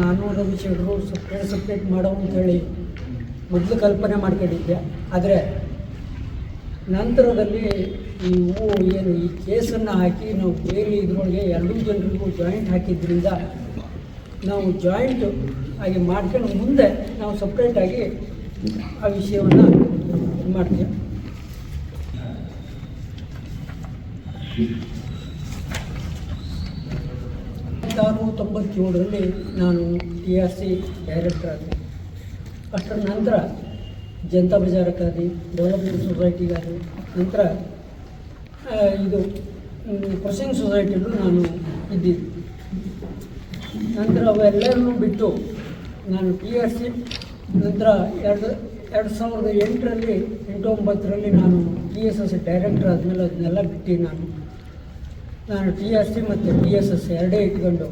ನಾನು ರವಿಶೇಖರು ಸಪ್ರೇಟ್ ಮಾಡೋ ಅಂತೇಳಿ ಮೊದಲು ಕಲ್ಪನೆ ಮಾಡ್ಕೊಂಡಿದ್ದೆ. ಆದರೆ ನಂತರದಲ್ಲಿ ಏನು ಈ ಕೇಸನ್ನು ಹಾಕಿ ನಾವು ಬೇರೆ ಇದರೊಳಗೆ ಎರಡೂ ಜನರಿಗೂ ಜಾಯಿಂಟ್ ಹಾಕಿದ್ರಿಂದ ನಾವು ಜಾಯಿಂಟ್ ಆಗಿ ಮಾಡ್ಕೊಂಡು ಮುಂದೆ ನಾವು ಸಪ್ರೇಟಾಗಿ ಆ ವಿಷಯವನ್ನು ಮಾಡ್ತೀವಿ. 1997ರಲ್ಲಿ ನಾನು TRC ಡೈರೆಕ್ಟರ್ ಆದೆ. ಅಷ್ಟರ ನಂತರ ಜನತಾ ಬಜಾರಕ್ಕಾಗಿ, ಡೆವಲಪ್ಮೆಂಟ್ ಸೊಸೈಟಿಗಾಗಿ, ನಂತರ ಇದು ಪ್ರೊಸೆಸಿಂಗ್ ಸೊಸೈಟಿಯಲ್ಲೂ ನಾನು ಇದ್ದಿದ್ದೆ. ನಂತರ ಅವೆಲ್ಲರನ್ನೂ ಬಿಟ್ಟು ನಾನು TRC ನಂತರ 2008ರಲ್ಲಿ 8-9ರಲ್ಲಿ ನಾನು TSS ಡೈರೆಕ್ಟರ್ ಆದಮೇಲೆ ಅದನ್ನೆಲ್ಲ ಬಿಟ್ಟು ನಾನು TRC ಮತ್ತು TSS ಎರಡೇ ಇಟ್ಕೊಂಡು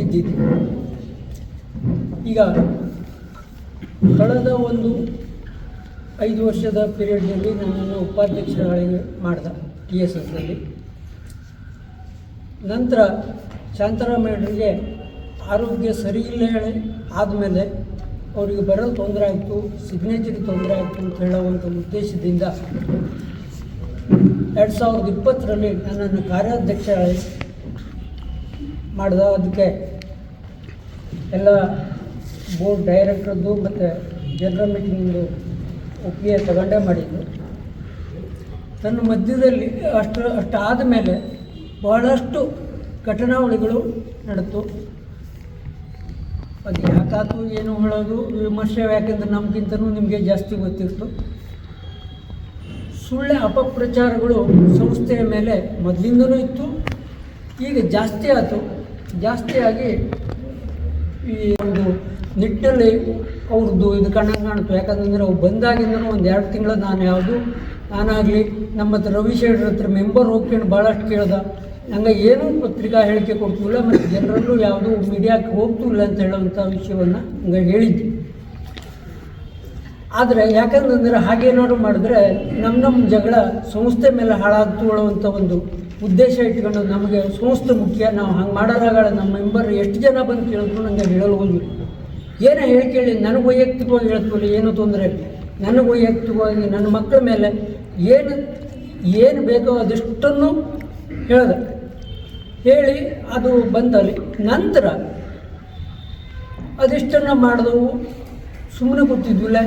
ಇದ್ದಿದ್ದೆ. ಈಗ ಕಳೆದ ಒಂದು 5 ವರ್ಷದ ಪೀರಿಯಡ್ನಲ್ಲಿ ನನ್ನನ್ನು ಉಪಾಧ್ಯಕ್ಷರಾಗಿ ಮಾಡಿದ TSSನಲ್ಲಿ. ನಂತರ ಶಾಂತಾರಾಮಯ್ಯರಿಗೆ ಆರೋಗ್ಯ ಸರಿ ಇಲ್ಲ ಹೇಳಿ ಆದಮೇಲೆ ಅವರಿಗೆ ಬರಲು ತೊಂದರೆ ಆಯಿತು, ಸಿಗ್ನೇಚರಿಗೆ ತೊಂದರೆ ಆಯಿತು ಅಂತ ಹೇಳುವಂಥ ಉದ್ದೇಶದಿಂದ 2020ರಲ್ಲಿ ನನ್ನನ್ನು ಕಾರ್ಯಾಧ್ಯಕ್ಷ ಮಾಡಿದ. ಅದಕ್ಕೆ ಎಲ್ಲ ಬೋರ್ಡ್ ಡೈರೆಕ್ಟ್ರದ್ದು ಮತ್ತು ಜನರಲ್ ಮೀಟಿಂಗಿಂದು ಒಪ್ಪಿಗೆ ತಗೊಂಡೇ ಮಾಡಿದ್ದು. ನನ್ನ ಮಧ್ಯದಲ್ಲಿ ಅಷ್ಟಾದ ಮೇಲೆ ಬಹಳಷ್ಟು ಘಟನಾವಳಿಗಳು ನಡೆತು. ಅದು ಯಾಕಾತು ಏನು ಹೇಳೋದು ವಿಮರ್ಶೆ, ಯಾಕೆಂದ್ರೆ ನಮಗಿಂತನೂ ನಿಮಗೆ ಜಾಸ್ತಿ ಗೊತ್ತಿತ್ತು. ಸುಳ್ಳು ಅಪಪ್ರಚಾರಗಳು ಸಂಸ್ಥೆಯ ಮೇಲೆ ಮೊದಲಿಂದನೂ ಇತ್ತು, ಈಗ ಜಾಸ್ತಿ ಆಯಿತು. ಜಾಸ್ತಿಯಾಗಿ ಈ ಒಂದು ನಿಟ್ಟಿನಲ್ಲಿ ಅವ್ರದ್ದು ಇದು ಕಾಣ್ತು. ಯಾಕಂತಂದರೆ ಅವು ಬಂದಾಗಿಂದನೂ ಒಂದು 2 ತಿಂಗಳು ನಾನಾಗಲಿ ನಮ್ಮ ಹತ್ರ ರವಿಶೇಖರ್ ಹತ್ರ ಮೆಂಬರ್ ಹೋಗ್ಕೊಂಡು ಭಾಳಷ್ಟು ಕೇಳ್ದ. ನಂಗೆ ಏನೂ ಪತ್ರಿಕಾ ಹೇಳಿಕೆ ಕೊಡ್ತಿಲ್ಲ ಮತ್ತು ಜನರಲ್ಲೂ ಯಾವುದೂ ಮೀಡಿಯಾಕ್ಕೆ ಹೋಗ್ತಿಲ್ಲ ಅಂತ ಹೇಳೋವಂಥ ವಿಷಯವನ್ನು ಹಂಗೆ ಹೇಳಿದ್ದೆ. ಆದರೆ ಯಾಕಂತಂದರೆ ಹಾಗೇನಾದ್ರು ಮಾಡಿದ್ರೆ ನಮ್ಮ ಜಗಳ ಸಂಸ್ಥೆ ಮೇಲೆ ಹಾಳಾಗ್ತುಕೊಳ್ಳುವಂಥ ಒಂದು ಉದ್ದೇಶ ಇಟ್ಕೊಂಡು ನಮಗೆ ಸಂಸ್ಥೆ ಮುಖ್ಯ, ನಾವು ಹಂಗೆ ಮಾಡೋರಾಗಲ್ಲ. ನಮ್ಮ ಮೆಂಬರ್ ಎಷ್ಟು ಜನ ಬಂದು ಕೇಳಿದ್ರು ನನಗೆ ಹೇಳಲು ಹೋಗಿಲ್ಲ. ಏನೇ ಹೇಳಿ ನನಗೆ ವೈಯಕ್ತಿಕವಾಗಿ ಹೇಳ್ತೀವಲ್ಲ, ಏನೂ ತೊಂದರೆ ಇಲ್ಲ. ನನಗೆ ವೈಯಕ್ತಿಕವಾಗಿ ನನ್ನ ಮಕ್ಕಳ ಮೇಲೆ ಏನು ಬೇಕೋ ಅದಷ್ಟನ್ನು ಹೇಳ್ದೆ. ಹೇಳಿ ಅದು ಬಂದಲ್ಲಿ ನಂತರ ಅದಿಷ್ಟನ್ನು ಮಾಡಿದವು. ಸುಮ್ಮನೆ ಕೂತಿದ್ವಿಲ್ಲ,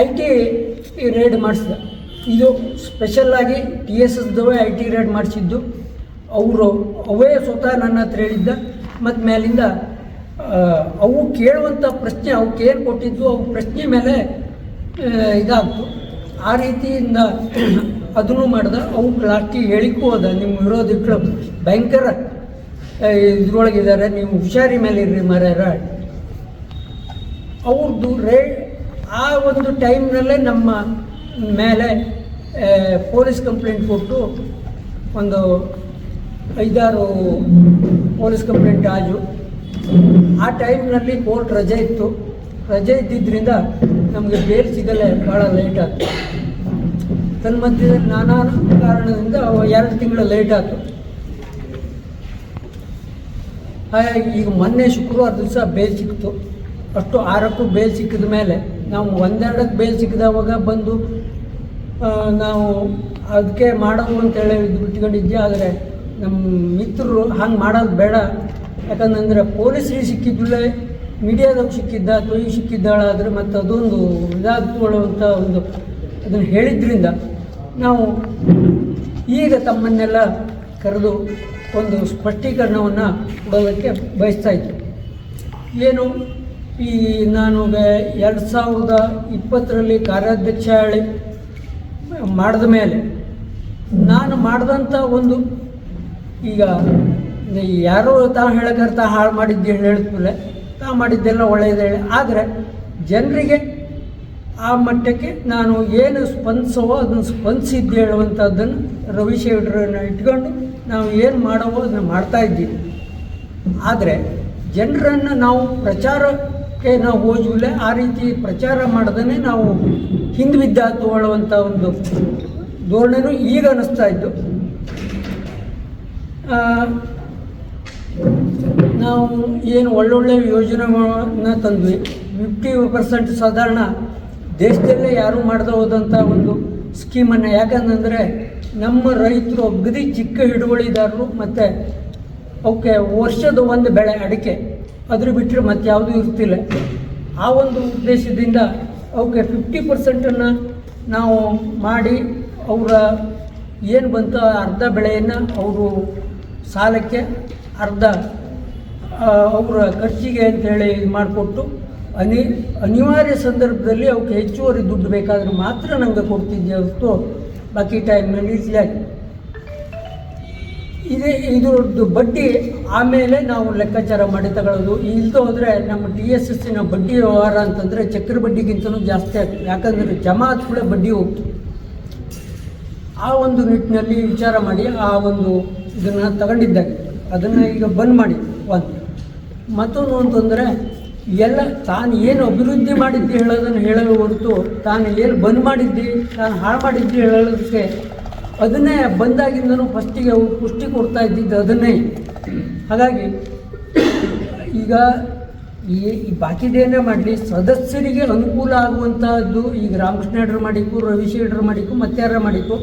IT ರೇಡ್ ಮಾಡಿಸಿದ. ಇದು ಸ್ಪೆಷಲ್ಲಾಗಿ TSSದವೇ IT ರೇಡ್ ಮಾಡಿಸಿದ್ದು. ಅವೇ ಸ್ವತಃ ನನ್ನ ಹತ್ರ ಹೇಳಿದ್ದ. ಮತ್ತು ಮೇಲಿಂದ ಅವು ಕೇಳುವಂಥ ಪ್ರಶ್ನೆ, ಅವಕ್ಕೆ ಏನು ಕೊಟ್ಟಿದ್ದು ಅವು ಪ್ರಶ್ನೆ ಮೇಲೆ ಇದಾಗ್ತು. ಆ ರೀತಿಯಿಂದ ಅದನ್ನು ಮಾಡ್ದೆ. ಅವು ಲಾಸ್ಟಿಗೆ ಹೇಳಿಕ್ಕೂ ಹೋದ, ನಿಮ್ಮ ವಿರೋಧಿಗಳು ಭಯಂಕರ ಇದ್ರೊಳಗಿದ್ದಾರೆ, ನೀವು ಹುಷಾರಿ ಮೇಲೆ ಇರ್ರಿ ಮರ್ಯಾರ. ಅವ್ರದ್ದು ಆ ಒಂದು ಟೈಮ್ನಲ್ಲೇ ನಮ್ಮ ಮೇಲೆ ಪೊಲೀಸ್ ಕಂಪ್ಲೇಂಟ್ ಕೊಟ್ಟು ಒಂದು 5-6 ಪೊಲೀಸ್ ಕಂಪ್ಲೇಂಟ್ ಆಜು. ಆ ಟೈಮ್ನಲ್ಲಿ ಕೋರ್ಟ್ ರಜೆ ಇತ್ತು. ರಜೆ ಇದ್ದಿದ್ದರಿಂದ ನಮಗೆ ಬೇಲ್ ಸಿಗಲೇ ಭಾಳ ಲೇಟ್ ಆಯಿತು. ತನ್ಮಧ್ಯದಲ್ಲಿ ನಾನಾ ಕಾರಣದಿಂದ 2 ತಿಂಗಳು ಲೇಟ್ ಆಯಿತು. ಹಾಗಾಗಿ ಈಗ ಮೊನ್ನೆ ಶುಕ್ರವಾರ ದಿವಸ ಬೇಲ್ ಸಿಕ್ತು. ಅಷ್ಟು 6ಕ್ಕೂ ಬೇಲ್ ಸಿಕ್ಕಿದ ಮೇಲೆ ನಾವು 1-2ಕ್ಕೆ ಬೇಲ್ ಸಿಕ್ಕಿದವಾಗ ಬಂದು ನಾವು ಅದಕ್ಕೆ ಮಾಡೋದು ಅಂತೇಳಿ ಬಿಟ್ಕೊಂಡಿದ್ದೆ. ಆದರೆ ನಮ್ಮ ಮಿತ್ರರು ಹಂಗೆ ಮಾಡೋದು ಬೇಡ, ಯಾಕಂತಂದರೆ ಪೊಲೀಸರಿಗೆ ಸಿಕ್ಕಿದ್ದಿಲ್ಲ, ಮೀಡಿಯಾದಾಗ ಸಿಕ್ಕಿದ್ದ ಅಥವಾ ಈಗ ಸಿಕ್ಕಿದ್ದಾಳಾದರೆ ಮತ್ತು ಅದೊಂದು ಇದಾಗ್ಕೊಳ್ಳುವಂಥ ಒಂದು ಅದನ್ನು ಹೇಳಿದ್ರಿಂದ ನಾವು ಈಗ ತಮ್ಮನ್ನೆಲ್ಲ ಕರೆದು ಒಂದು ಸ್ಪಷ್ಟೀಕರಣವನ್ನು ಕೊಡೋದಕ್ಕೆ ಬಯಸ್ತಾಯಿದ್ದೆ. ಏನು ಈ ನಾನು 2020ರಲ್ಲಿ ಕಾರ್ಯಾಧ್ಯಕ್ಷ ಹೇಳಿ ಮಾಡಿದ ಮೇಲೆ ನಾನು ಮಾಡಿದಂಥ ಒಂದು, ಈಗ ಯಾರೋ ಹೇಳೋಕರ್ತ ಹಾಳು ಮಾಡಿದ್ದೆ ಹೇಳಿದ್ಮೇಲೆ ಮಾಡಿದ್ದೆಲ್ಲ ಒಳ್ಳೆಯದು ಹೇಳಿ, ಆದರೆ ಜನರಿಗೆ ಆ ಮಟ್ಟಕ್ಕೆ ನಾನು ಏನು ಸ್ಪಂದಿಸೋವೋ ಅದನ್ನು ಸ್ಪಂದಿಸಿದ್ದೆ ಹೇಳುವಂಥದ್ದನ್ನು ರವಿಶೇಖರನ್ನು ಇಟ್ಕೊಂಡು ನಾವು ಏನು ಮಾಡೋವೋ ಅದನ್ನು ಮಾಡ್ತಾಯಿದ್ದೀವಿ. ಆದರೆ ಜನರನ್ನು ನಾವು ಪ್ರಚಾರಕ್ಕೆ ನಾವು ಹೋದ್ವಿಲ್ಲ, ಆ ರೀತಿ ಪ್ರಚಾರ ಮಾಡ್ದೇ ನಾವು ಹಿಂದೆ ಬಿದ್ದ ತಗೊಳ್ಳುವಂಥ ಒಂದು ಧೋರಣೆನೂ ಈಗ ಅನ್ನಿಸ್ತಾ ಇದ್ದು. ನಾವು ಏನು ಒಳ್ಳೊಳ್ಳೆ ಯೋಜನೆಗಳನ್ನ ತಂದ್ವಿ. 50% ಸಾಧಾರಣ ದೇಶದಲ್ಲೇ ಯಾರೂ ಮಾಡದೆ ಹೋದಂಥ ಒಂದು ಸ್ಕೀಮನ್ನು. ಯಾಕಂತಂದರೆ ನಮ್ಮ ರೈತರು ಅಗದಿ ಚಿಕ್ಕ ಹಿಡುವಳಿದಾರರು, ಮತ್ತು ಅವಕ್ಕೆ ವರ್ಷದ ಒಂದು ಬೆಳೆ ಅಡಿಕೆ ಅದ್ರ ಬಿಟ್ಟರೆ ಮತ್ತೆ ಯಾವುದೂ ಇರ್ತಿಲ್ಲ. ಆ ಒಂದು ಉದ್ದೇಶದಿಂದ ಅವಕ್ಕೆ 50%ನ್ನು ನಾವು ಮಾಡಿ ಅವರ ಏನು ಬಂತು ಅರ್ಧ ಬೆಳೆಯನ್ನು ಅವರು ಸಾಲಕ್ಕೆ, ಅರ್ಧ ಅವರ ಖರ್ಚಿಗೆ ಅಂಥೇಳಿ ಇದು ಮಾಡಿಕೊಟ್ಟು ಅನಿವಾರ್ಯ ಸಂದರ್ಭದಲ್ಲಿ ಅವಕ್ಕೆ ಹೆಚ್ಚುವರಿ ದುಡ್ಡು ಬೇಕಾದರೆ ಮಾತ್ರ ನನಗೆ ಕೊಡ್ತಿದ್ದೆ ಹೊರತು ಬಾಕಿ ಟೈಮ್ನಲ್ಲಿ ಈಸಿಯಾಗಿ. ಇದರದ್ದು ಬಡ್ಡಿ ಆಮೇಲೆ ನಾವು ಲೆಕ್ಕಾಚಾರ ಮಾಡಿ ತಗೊಳ್ಳೋದು. ಇಲ್ಲದೆ ಹೋದರೆ ನಮ್ಮ TSSನ ಬಡ್ಡಿ ವ್ಯವಹಾರ ಅಂತಂದರೆ ಚಕ್ರ ಬಡ್ಡಿಗಿಂತಲೂ ಜಾಸ್ತಿ ಆಗ್ತದೆ. ಯಾಕಂದರೆ ಜಮಾ ಆದ ಕೂಡ ಬಡ್ಡಿ ಹೋಗ್ತು. ಆ ಒಂದು ನಿಟ್ಟಿನಲ್ಲಿ ವಿಚಾರ ಮಾಡಿ ಆ ಒಂದು ಇದನ್ನು ತಗೊಂಡಿದ್ದಾಗಿತ್ತು. ಅದನ್ನು ಈಗ ಬಂದ್ ಮಾಡಿ ಮತ್ತೊಂದು ಅಂತಂದರೆ ಎಲ್ಲ ತಾನು ಏನು ಅಭಿವೃದ್ಧಿ ಮಾಡಿದ್ದೆ ಹೇಳೋದನ್ನು ಹೇಳೋ ಹೊರತು ತಾನು ಏನು ಬಂದ್ ಮಾಡಿದ್ದಿ, ತಾನು ಹಾಳು ಮಾಡಿದ್ದಿ ಹೇಳೋದಕ್ಕೆ ಅದನ್ನೇ ಬಂದಾಗಿಂದನೂ ಫಸ್ಟಿಗೆ ಅವು ಪುಷ್ಟಿ ಕೊಡ್ತಾ ಇದ್ದಿದ್ದು ಅದನ್ನೇ. ಹಾಗಾಗಿ ಈಗ ಈ ಬಾಕಿದೇನೇ ಮಾಡಲಿ, ಸದಸ್ಯರಿಗೆ ಅನುಕೂಲ ಆಗುವಂಥದ್ದು. ಈಗ ರಾಮಕೃಷ್ಣ ಹೆಡ್ರು ಮಾಡಿಕು, ರವಿಶೇಖರ್ ಮಾಡಿಕು, ಮತ್ತಾರ ಮಾಡಿಕು,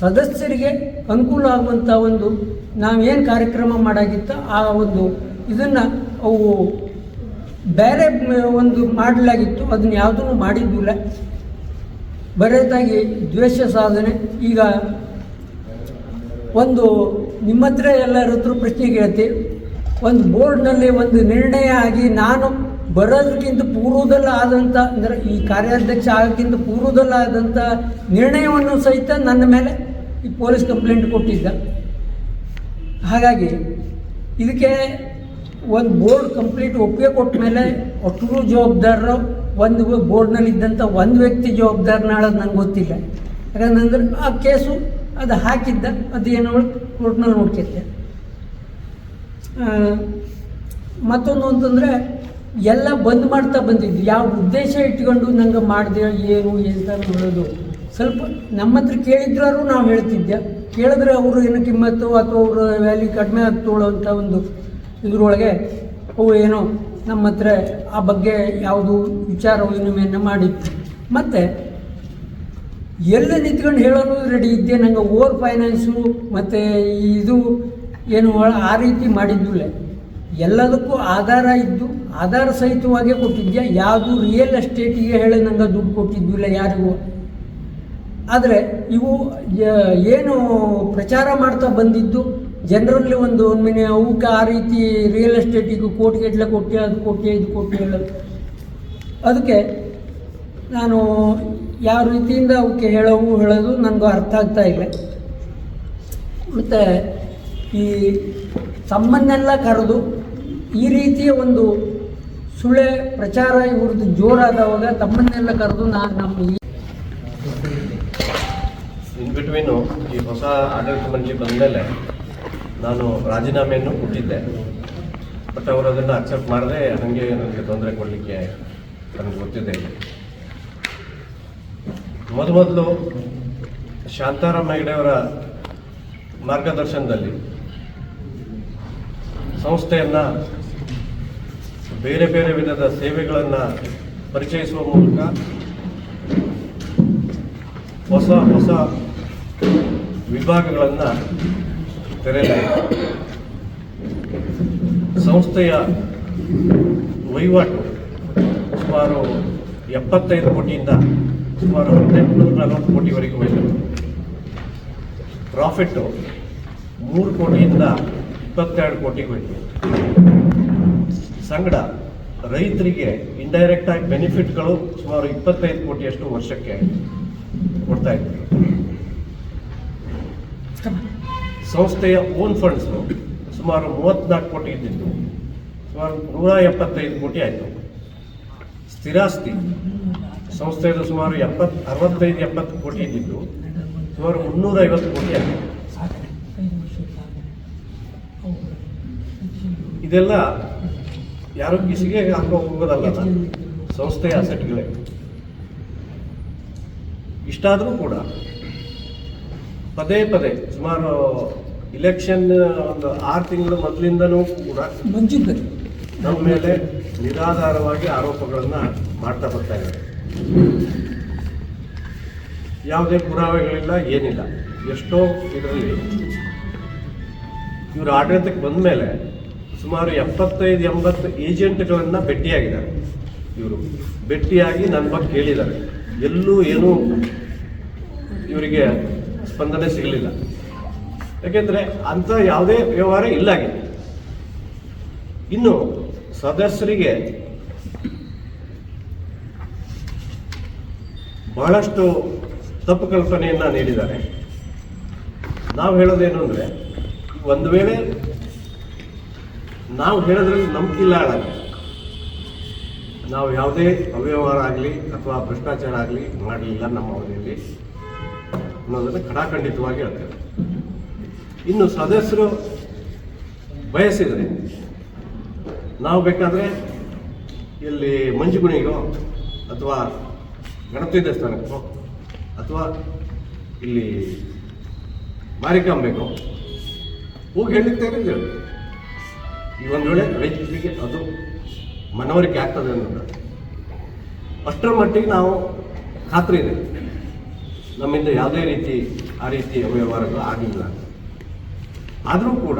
ಸದಸ್ಯರಿಗೆ ಅನುಕೂಲ ಆಗುವಂಥ ಒಂದು ನಾವೇನು ಕಾರ್ಯಕ್ರಮ ಮಾಡಾಗಿತ್ತು ಆ ಒಂದು ಇದನ್ನು ಅವು ಬೇರೆ ಒಂದು ಮಾಡಲಾಗಿತ್ತು. ಅದನ್ನು ಯಾವುದೂ ಮಾಡಿದ್ದಿಲ್ಲ. ಬರೆದಾಗಿ ದ್ವೇಷ ಸಾಧನೆ. ಈಗ ಒಂದು ನಿಮ್ಮ ಹತ್ರ ಎಲ್ಲರ ಹತ್ರ ಪ್ರಶ್ನೆ ಕೇಳ್ತೀವಿ. ಒಂದು ಬೋರ್ಡ್ನಲ್ಲಿ ಒಂದು ನಿರ್ಣಯ ಆಗಿ ನಾನು ಬರೋದಕ್ಕಿಂತ ಪೂರ್ವದಲ್ಲ ಆದಂಥ, ಅಂದರೆ ಈ ಕಾರ್ಯಾಧ್ಯಕ್ಷ ಆಗೋಕ್ಕಿಂತ ಪೂರ್ವದಲ್ಲ ಆದಂಥ ನಿರ್ಣಯವನ್ನು ಸಹಿತ ನನ್ನ ಮೇಲೆ ಈ ಪೊಲೀಸ್ ಕಂಪ್ಲೇಂಟ್ ಕೊಟ್ಟಿದ್ದ. ಹಾಗಾಗಿ ಇದಕ್ಕೆ ಒಂದು ಬೋರ್ಡ್ ಕಂಪ್ಲೀಟ್ ಒಪ್ಪಿಗೆ ಕೊಟ್ಟ ಮೇಲೆ ಒಟ್ಟರು ಜವಾಬ್ದಾರರು ಒಂದು ಬೋರ್ಡ್ನಲ್ಲಿದ್ದಂಥ ಒಂದು ವ್ಯಕ್ತಿ ಜವಾಬ್ದಾರನಾಳೋದು ನಂಗೆ ಗೊತ್ತಿಲ್ಲ. ಯಾಕಂತಂದ್ರೆ ಆ ಕೇಸು ಅದು ಹಾಕಿದ್ದ, ಅದು ಏನೋ ಕೋರ್ಟ್ನಲ್ಲಿ ನೋಡ್ಕೈತೆ. ಮತ್ತೊಂದು ಅಂತಂದರೆ ಎಲ್ಲ ಬಂದ್ ಮಾಡ್ತಾ ಬಂದಿದ್ದು ಯಾವ ಉದ್ದೇಶ ಇಟ್ಕೊಂಡು ನಂಗೆ ಮಾಡಿದೆ ಏನು ಅಂತ ನೋಡೋದು. ಸ್ವಲ್ಪ ನಮ್ಮ ಹತ್ರ ಕೇಳಿದ್ರೂ ನಾವು ಹೇಳ್ತಿದ್ದೆ. ಕೇಳಿದ್ರೆ ಅವರು ಏನು ಕಿಮ್ಮತ್ತು ಅಥವಾ ಅವರು ವ್ಯಾಲ್ಯೂ ಕಡಿಮೆ ತೊಗೊಳ್ಳೋವಂಥ ಒಂದು ಇದ್ರೊಳಗೆ ಅವು ಏನೋ ನಮ್ಮ ಹತ್ರ ಆ ಬಗ್ಗೆ ಯಾವುದು ವಿಚಾರ ವಿನಿಮಯನ ಮಾಡಿತ್ತು. ಮತ್ತು ಎಲ್ಲ ನಿಂತ್ಕೊಂಡು ಹೇಳೋನು ರೆಡಿ ಇದ್ದೆ. ನಂಗೆ ಓವರ್ ಫೈನಾನ್ಸು ಮತ್ತು ಇದು ಏನು ಆ ರೀತಿ ಮಾಡಿದ್ದಿಲ್ಲ. ಎಲ್ಲದಕ್ಕೂ ಆಧಾರ ಇದ್ದು ಆಧಾರ ಸಹಿತವಾಗೇ ಕೊಟ್ಟಿದ್ದೆ. ಯಾವುದು ರಿಯಲ್ ಎಸ್ಟೇಟಿಗೆ ಹೇಳಿ ನಂಗೆ ದುಡ್ಡು ಕೊಟ್ಟಿದ್ದಿಲ್ಲ ಯಾರಿಗೂ. ಆದರೆ ಇವು ಏನು ಪ್ರಚಾರ ಮಾಡ್ತಾ ಬಂದಿದ್ದು ಜನರಲ್ಲಿ ಒಂದು ಮಿನಿ ಅವಕ್ಕೆ ಆ ರೀತಿ ರಿಯಲ್ ಎಸ್ಟೇಟಿಗೂ ಕೋಟಿಗಟ್ಟಲೆ ಕೊಟ್ಟೆ, ಅದು ಕೊಟ್ಟೆ, ಇದು ಕೊಟ್ಟೆ ಹೇಳೋದು. ಅದಕ್ಕೆ ನಾನು ಯಾವ ರೀತಿಯಿಂದ ಅವಕ್ಕೆ ಹೇಳೋದು ನನಗೂ ಅರ್ಥ ಆಗ್ತಾ ಇಲ್ಲ. ಮತ್ತು ಈ ತಮ್ಮನ್ನೆಲ್ಲ ಕರೆದು ಈ ರೀತಿಯ ಒಂದು ಸುಳ್ಳೆ ಪ್ರಚಾರ ಇವ್ರದ್ದು ಜೋರಾದವಾಗ ತಮ್ಮನ್ನೆಲ್ಲ ಕರೆದು ನಮ್ಮ ಇನ್ ಬಿಟ್ವೀನು ಈ ಹೊಸ ಆಡಳಿತ ಮಂಡಳಿ ಬಂದ ಮೇಲೆ ನಾನು ರಾಜೀನಾಮೆಯನ್ನು ಕೊಟ್ಟಿದ್ದೆ. ಬಟ್ ಅವರು ಅದನ್ನು ಅಕ್ಸೆಪ್ಟ್ ಮಾಡದೆ ಹಾಗೆ ನನಗೆ ತೊಂದರೆ ಕೊಡಲಿಕ್ಕೆ ನನಗೆ ಗೊತ್ತಿದೆ. ಮೊದಲು ಶಾಂತಾರಾಮ್ ಹೆಗಡೆಯವರ ಮಾರ್ಗದರ್ಶನದಲ್ಲಿ ಸಂಸ್ಥೆಯನ್ನು ಬೇರೆ ಬೇರೆ ವಿಧದ ಸೇವೆಗಳನ್ನು ಪರಿಚಯಿಸುವ ಮೂಲಕ ಹೊಸ ಹೊಸ ವಿಭಾಗಗಳನ್ನು ತೆರೆಯಲಾಯಿತು. ಸಂಸ್ಥೆಯ ವಹಿವಾಟು ಸುಮಾರು 75 ಕೋಟಿಯಿಂದ ಸುಮಾರು 1840 ಕೋಟಿವರೆಗೂ ಹೋಯಿತು. ಪ್ರಾಫಿಟ್ಟು 3 ಕೋಟಿಯಿಂದ 22 ಕೋಟಿಗೆ ಹೋಯಿತು. ಸಂಗಡ ರೈತರಿಗೆ ಇಂಡೈರೆಕ್ಟ್ ಆಗಿ ಬೆನಿಫಿಟ್ಗಳು ಸುಮಾರು 25 ಕೋಟಿಯಷ್ಟು ವರ್ಷಕ್ಕೆ ಕೊಡ್ತಾ ಇದ್ರು. ಸಂಸ್ಥೆಯ ಓನ್ ಫಂಡ್ಸು ಸುಮಾರು 34 ಕೋಟಿ ಇದ್ದಿದ್ದು ಸುಮಾರು 175 ಕೋಟಿ ಆಯಿತು. ಸ್ಥಿರಾಸ್ತಿ ಸಂಸ್ಥೆಯದು ಸುಮಾರು 65-70 ಕೋಟಿ ಇದ್ದಿದ್ದು ಸುಮಾರು 350 ಕೋಟಿ ಆಯಿತು. ಇದೆಲ್ಲ ಯಾರು ಕಿಸಿಗೆ ಹಾಕೊಂಡು ಹೋಗೋದಲ್ಲ, ಸಂಸ್ಥೆಯ ಅಸೆಟ್ಗಳೇ. ಇಷ್ಟಾದರೂ ಕೂಡ ಪದೇ ಪದೇ ಸುಮಾರು ಇಲೆಕ್ಷನ್ ಒಂದು 6 ತಿಂಗಳ ಮೊದಲಿಂದನೂ ಕೂಡ ಮಂಜುಗರಿ ನಮ್ಮ ಮೇಲೆ ನಿರಾಧಾರವಾಗಿ ಆರೋಪಗಳನ್ನು ಮಾಡ್ತಾ ಬರ್ತಾ ಇದ್ದಾರೆ. ಯಾವುದೇ ಪುರಾವೆಗಳಿಲ್ಲ, ಏನಿಲ್ಲ. ಎಷ್ಟೋ ಇದರಲ್ಲಿ ಇವರು ಆಡಳಿತಕ್ಕೆ ಬಂದ ಮೇಲೆ ಸುಮಾರು 75-80 ಏಜೆಂಟ್ಗಳನ್ನು ಭೇಟಿಯಾಗಿದ್ದಾರೆ. ಇವರು ಭೇಟಿಯಾಗಿ ನನ್ನ ಬಗ್ಗೆ ಕೇಳಿದ್ದಾರೆ. ಎಲ್ಲೂ ಏನೂ ಇವರಿಗೆ ಸ್ಪಂದನೆ ಸಿಗಲಿಲ್ಲ. ಯಾಕೆಂದರೆ ಅಂಥ ಯಾವುದೇ ವ್ಯವಹಾರ ಇಲ್ಲಾಗಿದೆ. ಇನ್ನು ಸದಸ್ಯರಿಗೆ ಬಹಳಷ್ಟು ತಪ್ಪು ಕಲ್ಪನೆಯನ್ನು ನೀಡಿದ್ದಾರೆ. ನಾವು ಹೇಳೋದೇನು ಅಂದರೆ, ಒಂದು ವೇಳೆ ನಾವು ಹೇಳೋದ್ರಲ್ಲಿ ನಂಬಿಕಿಲ್ಲ ಆದಾಗ ನಾವು ಯಾವುದೇ ಅವ್ಯವಹಾರ ಆಗಲಿ ಅಥವಾ ಭ್ರಷ್ಟಾಚಾರ ಆಗಲಿ ಮಾಡಲಿಲ್ಲ ನಮ್ಮ ಅವಧಿಯಲ್ಲಿ ಅನ್ನೋದನ್ನು ಖಡಾಖಂಡಿತವಾಗಿ ಹೇಳ್ತೇವೆ. ಇನ್ನು ಸದಸ್ಯರು ಬಯಸಿದರೆ ನಾವು ಬೇಕಾದರೆ ಇಲ್ಲಿ ಮಂಜುಗುಣಿಗೋ ಅಥವಾ ಗಣಪತಿ ದೇವಸ್ಥಾನಕ್ಕೋ ಅಥವಾ ಇಲ್ಲಿ ಮಾರಿಕಾಂಬೆಗೋ ಹೋಗಿ ಹೇಳಿರ್ತೇವೆ ಹೇಳಿ. ಈ ಒಂದು ವೇಳೆ ರೈತರಿಗೆ ಅದು ಮನವರಿಕೆ ಆಗ್ತದೆ ಅನ್ನೋದು ಅಷ್ಟರ ಮಟ್ಟಿಗೆ ನಾವು ಖಾತ್ರಿ ಇದೆ, ನಮ್ಮಿಂದ ಯಾವುದೇ ರೀತಿ ಆ ರೀತಿ ಅವ್ಯವಹಾರಗಳು ಆಗಲಿಲ್ಲ. ಆದರೂ ಕೂಡ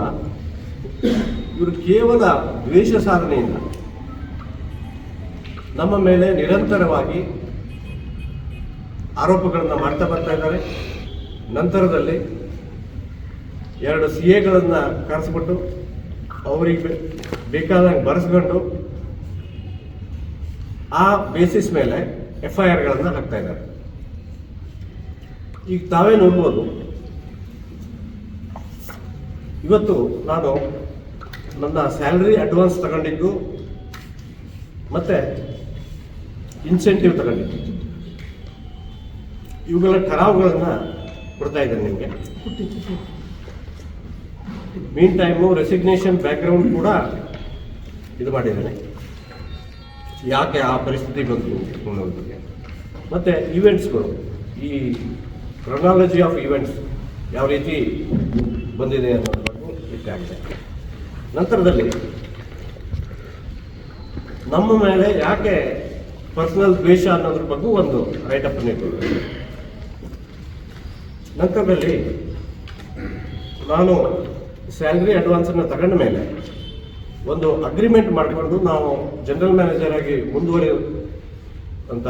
ಇವರು ಕೇವಲ ದ್ವೇಷ ಸಾಧನೆಯಿಂದ ನಮ್ಮ ಮೇಲೆ ನಿರಂತರವಾಗಿ ಆರೋಪಗಳನ್ನು ಮಾಡ್ತಾ ಬರ್ತಾ ಇದ್ದಾರೆ. ನಂತರದಲ್ಲಿ 2 CAಗಳನ್ನು ಕರೆಸಿಬಿಟ್ಟು ಅವರಿಗೆ ಬೇಕಾದಂಗೆ ಬರೆಸ್ಕೊಂಡು ಆ ಬೇಸಿಸ್ ಮೇಲೆ FIRಗಳನ್ನು ಹಾಕ್ತಾ ಇದ್ದಾರೆ. ಈಗ ತಾವೇ ನೋಡ್ಬೋದು, ಇವತ್ತು ನಾನು ನನ್ನ ಸ್ಯಾಲರಿ ಅಡ್ವಾನ್ಸ್ ತಗೊಂಡಿದ್ದು ಮತ್ತೆ ಇನ್ಸೆಂಟಿವ್ ತಗೊಂಡಿದ್ದು, ಇವುಗಳ ಠರಾವುಗಳನ್ನು ಕೊಡ್ತಾ ಇದ್ದೇನೆ ನಿಮಗೆ. ಮೀನ್ ಟೈಮು ರೆಸಿಗ್ನೇಷನ್ ಬ್ಯಾಕ್ಗ್ರೌಂಡ್ ಕೂಡ ಇದು ಮಾಡಿದ್ದೇನೆ, ಯಾಕೆ ಆ ಪರಿಸ್ಥಿತಿ ಬಂತು ಅನ್ನೋದ್ರ ಬಗ್ಗೆ. ಮತ್ತು ಈವೆಂಟ್ಸ್ಗಳು, ಈ ಕ್ರೊನಾಲಜಿ ಆಫ್ ಈವೆಂಟ್ಸ್ ಯಾವ ರೀತಿ ಬಂದಿದೆ ಅನ್ನೋದ್ರ ಬಗ್ಗೆ ಇಟ್ಟಾಗಿದೆ. ನಂತರದಲ್ಲಿ ನಮ್ಮ ಮೇಲೆ ಯಾಕೆ ಪರ್ಸನಲ್ ದ್ವೇಷ ಅನ್ನೋದ್ರ ಬಗ್ಗೆ ಒಂದು ರೈಟಪ್ ನೀಡಿದೆ. ನಂತರದಲ್ಲಿ ನಾನು ಸ್ಯಾಲ್ರಿ ಅಡ್ವಾನ್ಸನ್ನು ತಗೊಂಡ ಮೇಲೆ ಒಂದು ಅಗ್ರಿಮೆಂಟ್ ಮಾಡಿಕೊಂಡು ನಾವು ಜನರಲ್ ಮ್ಯಾನೇಜರ್ ಆಗಿ ಮುಂದುವರಿಯುವಂಥ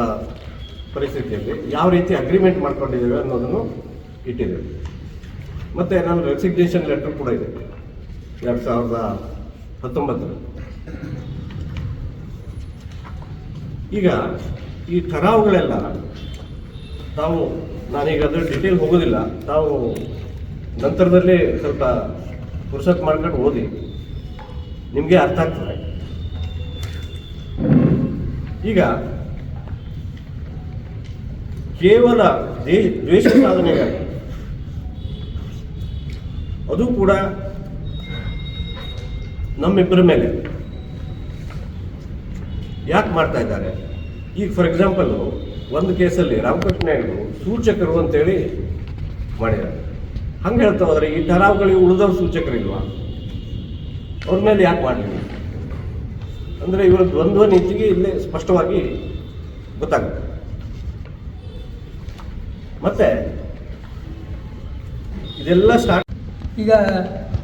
ಪರಿಸ್ಥಿತಿಯಲ್ಲಿ ಯಾವ ರೀತಿ ಅಗ್ರಿಮೆಂಟ್ ಮಾಡ್ಕೊಂಡಿದ್ದೇವೆ ಅನ್ನೋದನ್ನು ಇಟ್ಟಿದ್ದೇವೆ. ಮತ್ತು ನಾನು ರೆಸಿಗ್ನೇಷನ್ ಲೆಟರ್ ಕೂಡ ಇದೆ 2019. ಈಗ ಈ ಠರಾವುಗಳೆಲ್ಲ ತಾವು, ನಾನೀಗ ಅದರ ಡಿಟೇಲ್ ಹೋಗೋದಿಲ್ಲ, ತಾವು ನಂತರದಲ್ಲಿ ಸ್ವಲ್ಪ ಪುರುಷತ್ ಮಾಡ್ಕೊಂಡು ಓದಿ, ನಿಮಗೆ ಅರ್ಥ ಆಗ್ತದೆ. ಈಗ ಕೇವಲ ದ್ವೇಷ ಸಾಧನೆಗಾಗಿ, ಅದು ಕೂಡ ನಮ್ಮಿಬ್ಬರ ಮೇಲೆ ಯಾಕೆ ಮಾಡ್ತಾ ಇದ್ದಾರೆ? ಈಗ ಫಾರ್ ಎಕ್ಸಾಂಪಲ್ ಒಂದು ಕೇಸಲ್ಲಿ ರಾಮಕೃಷ್ಣ ಹೆಗಡೆ ಸೂಚಕರು ಅಂತೇಳಿ ಮಾಡಿದ್ದಾರೆ. ಹಂಗೆ ಹೇಳ್ತಾ ಹೋದರೆ ಈ ಠರಾವುಗಳಿಗೆ ಉಳಿದವ್ರು ಸೂಚಕರಿಲ್ವಾ? ಅವ್ರ ಮೇಲೆ ಯಾಕೆ ಮಾಡಲಿಲ್ಲ ಅಂದರೆ ಇವರ ದ್ವಂದ್ವ ನೀತಿಗೆ ಇಲ್ಲೇ ಸ್ಪಷ್ಟವಾಗಿ ಗೊತ್ತಾಗುತ್ತೆ. ಮತ್ತೆ ಇದೆಲ್ಲ ಸ್ಟಾರ್ಟ್ ಈಗ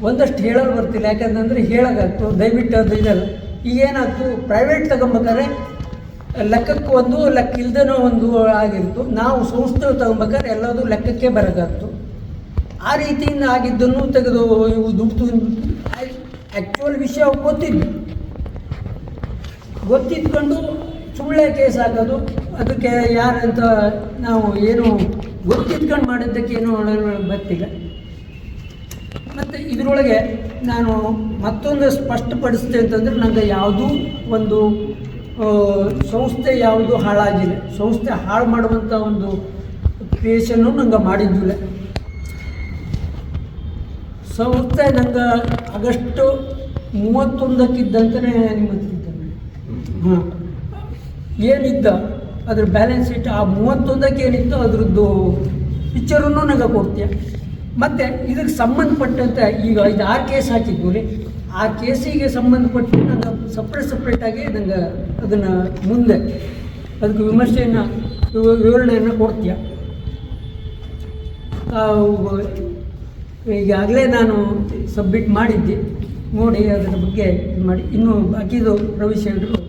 ಒಂದಷ್ಟು ಹೇಳೋರು ಬರ್ತಿಲ್ಲ, ಯಾಕಂತಂದರೆ ಹೇಳೋಕ್ಕಾಗ್ತು, ದಯವಿಟ್ಟು ಅದು ಇದಲ್ಲ. ಈಗೇನಾಗ್ತು, ಪ್ರೈವೇಟ್ ತಗೊಬೇಕಾದ್ರೆ ಲೆಕ್ಕಕ್ಕೆ ಒಂದು, ಲೆಕ್ಕ ಇಲ್ದೇನೋ ಒಂದು ಆಗಿರ್ತು. ನಾವು ಸಂಸ್ಥೆ ತಗೊಬೇಕಾದ್ರೆ ಎಲ್ಲದೂ ಲೆಕ್ಕಕ್ಕೆ ಬರೋಕ್ಕಾಗ್ತು. ಆ ರೀತಿಯಿಂದ ಆಗಿದ್ದನ್ನು ತೆಗೆದು ಇವು ದುಡ್ಡು ಆ್ಯಕ್ಚುಯಲ್ ವಿಷಯ ಗೊತ್ತಿದ್ಕೊಂಡು ಸುಳ್ಳೆ ಕೇಸ್ ಹಾಕೋದು, ಅದಕ್ಕೆ ಯಾರಂತ ನಾವು ಏನು ಗೊತ್ತಿದ್ಕೊಂಡು ಮಾಡಿದ್ದಕ್ಕೆ ಏನೂ ಗೊತ್ತಿಲ್ಲ. ಮತ್ತು ಇದರೊಳಗೆ ನಾನು ಮತ್ತೊಂದು ಸ್ಪಷ್ಟಪಡಿಸ್ತೆ ಅಂತಂದರೆ, ನನಗೆ ಯಾವುದೂ ಒಂದು ಸಂಸ್ಥೆ ಯಾವುದು ಹಾಳಾಗಿಲ್ಲ. ಸಂಸ್ಥೆ ಹಾಳು ಮಾಡುವಂಥ ಒಂದು ಕ್ರಿಯೇಷನ್ನು ನಂಗೆ ಮಾಡಿದ್ದಿಲ್ಲ. ಸಂಸ್ಥೆ ನಂಗೆ ಆಗಸ್ಟ್ 31 ನಿಮಗೆ ಹಾಂ ಏನಿದ್ದ ಅದ್ರ ಬ್ಯಾಲೆನ್ಸ್ ಶೀಟ್, ಆ 31 ಏನಿತ್ತು ಅದ್ರದ್ದು ಪಿಕ್ಚರನ್ನು ನಂಗೆ ಕೊಡ್ತೀಯ. ಮತ್ತು ಇದಕ್ಕೆ ಸಂಬಂಧಪಟ್ಟಂತೆ ಈಗ 5-6 ಕೇಸ್ ಹಾಕಿದ್ವು ರೀ. ಆ ಕೇಸಿಗೆ ಸಂಬಂಧಪಟ್ಟು ನಂಗೆ ಸಪ್ರೇಟಾಗಿ ನಂಗೆ ಅದನ್ನು ಮುಂದೆ ಅದಕ್ಕೆ ವಿವರಣೆಯನ್ನು ಕೊಡ್ತೀಯ. ಈಗಾಗಲೇ ನಾನು ಸಬ್ಮಿಟ್ ಮಾಡಿದ್ದೆ, ನೋಡಿ ಅದರ ಬಗ್ಗೆ ಇದು ಮಾಡಿ. ಇನ್ನೂ ಬಾಕಿದು ಪ್ರವೇಶ ಹೇಳಿದ್ರು